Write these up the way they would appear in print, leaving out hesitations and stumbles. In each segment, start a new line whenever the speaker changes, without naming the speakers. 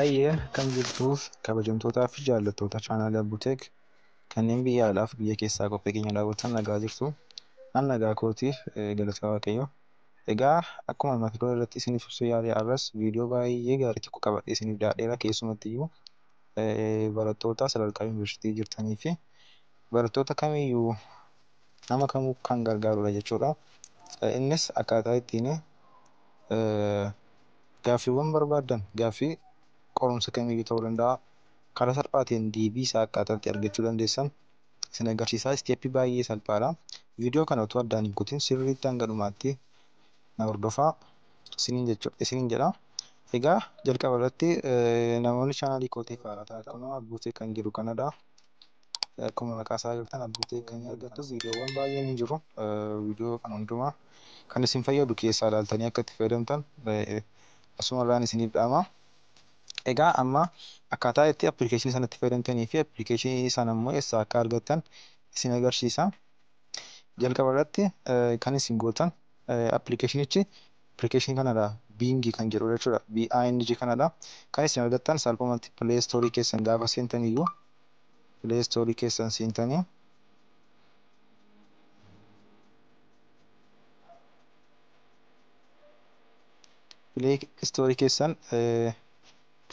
Hayyee kan jirtuuf kabajamtootaa fi jaallattoota chaanaalii Abbuuteek kanneen biyya alaa fi biyya keessaa qophii keenya daawwatan nagaa jirtu. An nagaa kootiif galata Waaqayyoo. Egaa akkuma mata duree irratti isiniif ibsuu yaale har'as viidiyoo baay'ee gaarii tokko qabadhee isiniif dhiyaadheera. Keessumatti iyyuu barattoota sadarkaa yuunivarsiitii jirtanii fi barattoota kamiyyuu nama kamuu kan gargaarudha jechuudha. Innis akkaataa ittiin gaaffiiwwan barbaaddan gaaffii qorumsa kamiyyuu ta'uu danda'a. Karaa salphaatiin deebii isaa akkaataa itti argachuu dandeessan isin agarsiisaa. Isteeppii baay'ee salphaadha. Viidiyoo kana otoo addaan hin kutin sirriitti hanga dhumaatti na hordofaa isiniin jedha. Egaa jalqaba irratti namoonni chaanaalii kootiif haaraa ta'an Abbuuteek kan jiru kanadha. Akkuma maqaa isaa agartan Abbuuteek kan argattu viidiyoowwan baay'een hin jiru. Viidiyoo kana hundumaa kan isin fayyadu keessaa ilaaltanii akka itti fayyadamtan asumarraan isiniif dhaama. Egaa amma akkaataa itti appilikeeshinii sanatti fayyadamtanii fi appilikeeshinii sana immoo eessaa akka argattan isin agarsiisa. Jalqaba irratti kan isin gootan appilikeeshinichi appilikeeshinii kanadha. Bing kan jedhu jechuudha. BING kanadha. Kan isin argattan salphumatti pileestoorii keessan gaafa seentaniyyuu pileestoorii keessan seentanii pileestoorii keessan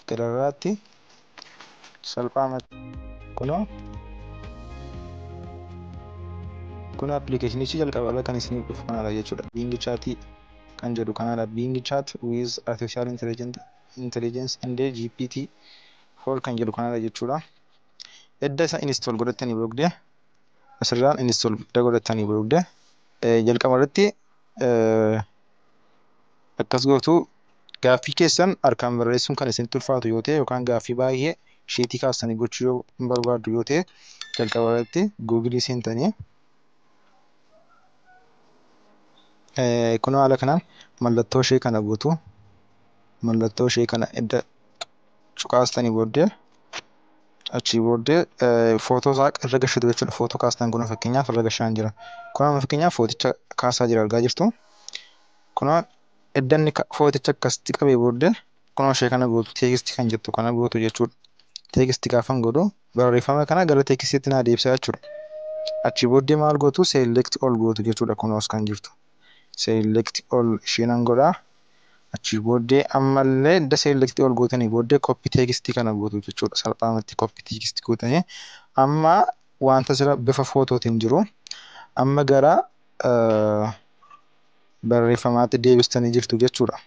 gararraatti salphaamatti kun appilikeeshinichi jalqaba irra kan isiniif dhufu kanadha jechuudha. Bing chaatii kan jedhu kanadha. Bing chat with artificial intelligence and GPT-4 kan jedhu kanadha jechuudha. Edda isa install godhattanii boodee asirraan install godhattanii boodee jalqaba irratti akkas gootu gaaffii keessan harkaan barreessuun kan isinitti ulfaatu yoo ta'e yookaan gaaffii baay'ee sheetii kaastanii gochuu yoo barbaaddu yoo ta'e jalqaba irratti guugilii seentanii kun haala kanaan mallattoo ishee kana gootu mallattoo ishee kana edda cuqaastanii booddee achii booddee footoo isaa irra gashitu jechuudha. Footoo kaastan kun fakkeenyaaf irra gashaan jira. Kun amma fakkeenyaaf footicha kaasaa jira argaa jirtu. Kun edda inni footicha akkasitti qabee booddee kun ishee kana gootu teekstii kan jettu kana gootu jechuudha. Teekstii gaafan godhu barreeffama kana gara teekstiitti naa deebisa jechuudha. Achii booddee maal gootu select all gootu jechuudha. Kun os kan jirtu. Select all isheen godhaa. Achii booddee ammallee edda select all gootanii booddee copy teekstii kana gootu jechuudha. Salphaamatti copy teekstii gootanii amma wanta sira bifa footootiin jiru amma gara barreeffamaatti deebistanii jirtu jechuudha.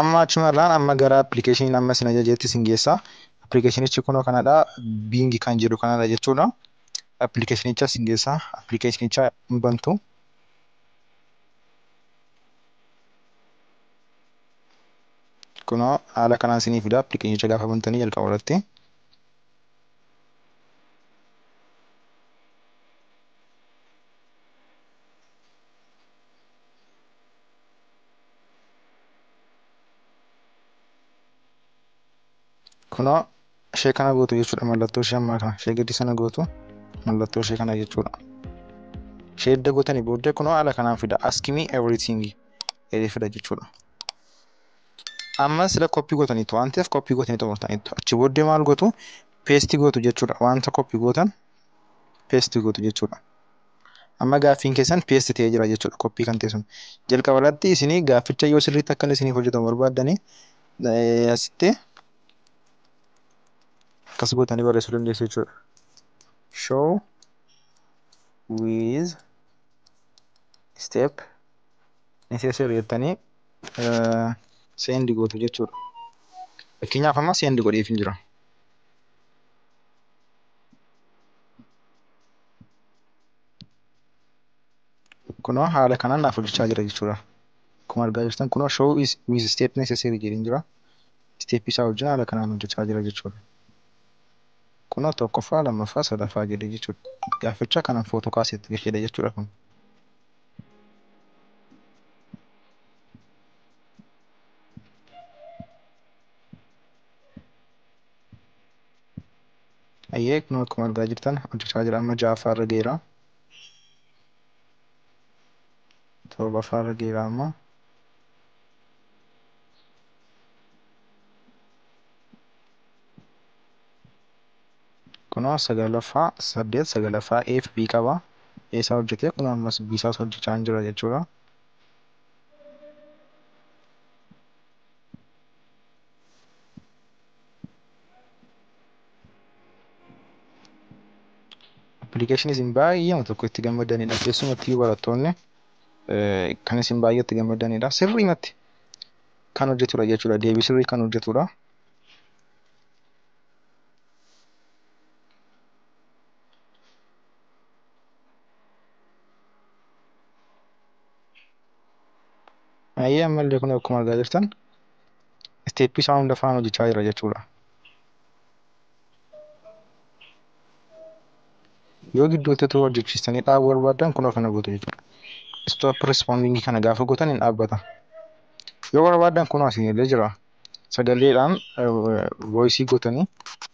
Amma achumarraan amma gara appilikeeshinii amma isin ajajeetti isin geessa. Appilikeeshinichi kunoo kanadha. Bing kan jedhu kanadha jechuudha. Appilikeeshinicha isin geessa. Appilikeeshinicha hin bantu. Kunoo haala kanaan isinii fida. Appilikeeshinicha gaafa bantanii jalqaba irratti. Kunoo ishee kana gootu jechuudha. Mallattoo ishee ammaa kana ishee gadi sana gootu mallattoo ishee kana jechuudha. Ishee edda gootanii booddee kunoo haala kanaan fida. Ask me everything jedhee fida jechuudha. Amma sila koppii gootaniitu waan ta'eef koppii gootaniitu murtaa'aniitu. Achi booddee maal gootu peestii gootu jechuudha. Wanta koppii gootan peestii gootu jechuudha. Amma gaaffiin keessan peestii ta'ee jira jechuudha. Koppii kan ta'e sun jalqaba irratti isinii gaafficha yoo sirriitti akka isiniif hojjetamu barbaaddanii asitti akkas gootanii barreessuu dandeessu jechuudha. Show with step necessary jettanii send gootu jechuudha. Fakkeenyaaf amma send godheef hin jira. Kunoo haala kanaan naaf hojjechaa jira jechuudha. Akkuma argaa jirtan kunoo show with step necessary jedhee jira. Step isaa wajjin haala kanaan hojjechaa jira jechuudha. Kunoo tokkoffaa lammaffaa sadaffaa jedhee jechuudha. Gaafficha kanaan footoo kaasetti gasheedha jechuudha kun. Ayyee kun akkuma argaa jirtan hojjechaa jira. Amma ja'affaa irra geera. Torbaffaa irra geera amma. kunoo sagalaffaa 8 sagalaffaa A fi B qaba. A isaa hojjetee kun ammas B isaas hojjechaa hin jira jechuudha. Appilikeeshinii isin baay'ee tokko itti gammadanidha. Keessumattuu barattoonni kan isin baay'ee itti gammadanidha. Sirriimatti kan hojjetudha jechuudha. Deebii sirrii kan hojjetudha. Baay'ee ammallee kun akkuma argaa jirtan isteeppii isaa hunda faana hojjechaa jira jechuudha. Yoo gidduutti otoo hojjechiistanii dhaabuu barbaadan kunoo kana gootu jechuudha. Stop responding kana gaafa gootan hin dhaabbata. Yoo barbaadan kunoo asiin illee jira. Sagaleedhaan voice gootanii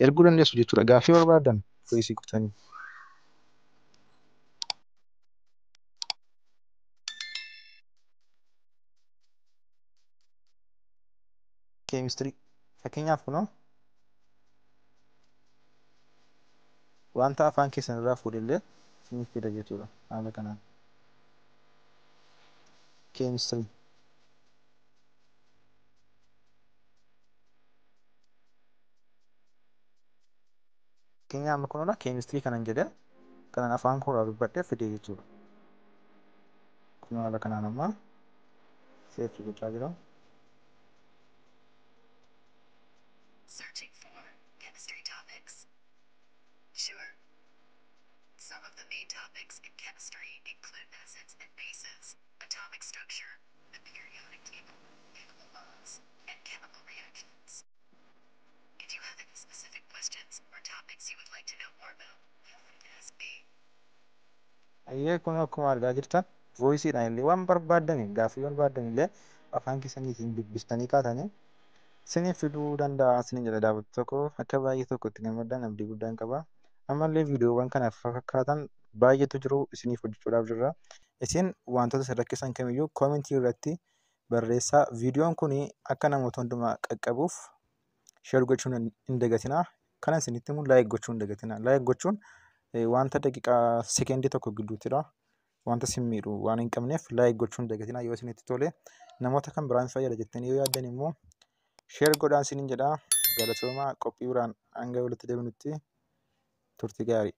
erguu dandeessu jechuudha. Gaaffii barbaadan voice gootanii. Keemistirii fakkeenyaaf kunoo wanta afaan keessan irraa fuudhillee isiniif fida jechuudha. Haala kanaan. Keemistirii. Fakkeenyaaf kunuuna keemistirii kanan jedhee kanan afaan koo irraa dubbadhee fide jechuudha. Kunoo haala kanaan amma seerchi gochaa jira.
Searching for chemistry topics. Sure. Some of the main topics in chemistry include acids and bases, atomic structure, the periodic table, chemical bonds, and chemical reactions. If you have any specific questions or topics you would like to know more about, feel free to ask me.
Ayyee kun akkuma argaa jirtan voisiidhaan illee waan barbaadan gaaffii barbaadan illee afaan keessaniitiin dubbistanii kaatanii isiniif fiduu danda'a. Isiniin jedha daawwattoota tokko akka baay'ee tokko itti gammadan abdii guddaan qaba. Ammallee viidiyoowwan kanaaf fakkaatan baay'eetu jiru isiniif hojjechuudhaaf jirra. Isin wantoota isin rakkisan kamiyyuu koomentii irratti barreessaa. Viidiyoon kun akka namoota hundumaa qaqqabuuf sheer gochuun hin dagatinaa. Kana isinitti immoo laayik gochuu hin dagatinaa. Laayik gochuun wanta daqiiqaa sekendii tokko gidduuttidha. Wanta isin miidhu waan hin qabneef laayik gochuu hin dagatinaa. Yoo isinitti tole namoota kan biraan fayyada jettanii yoo yaaddan immoo sheer godhaan isiniin jedha. Galatoomaa qophii biraan hanga walitti deebinutti turtii gaarii.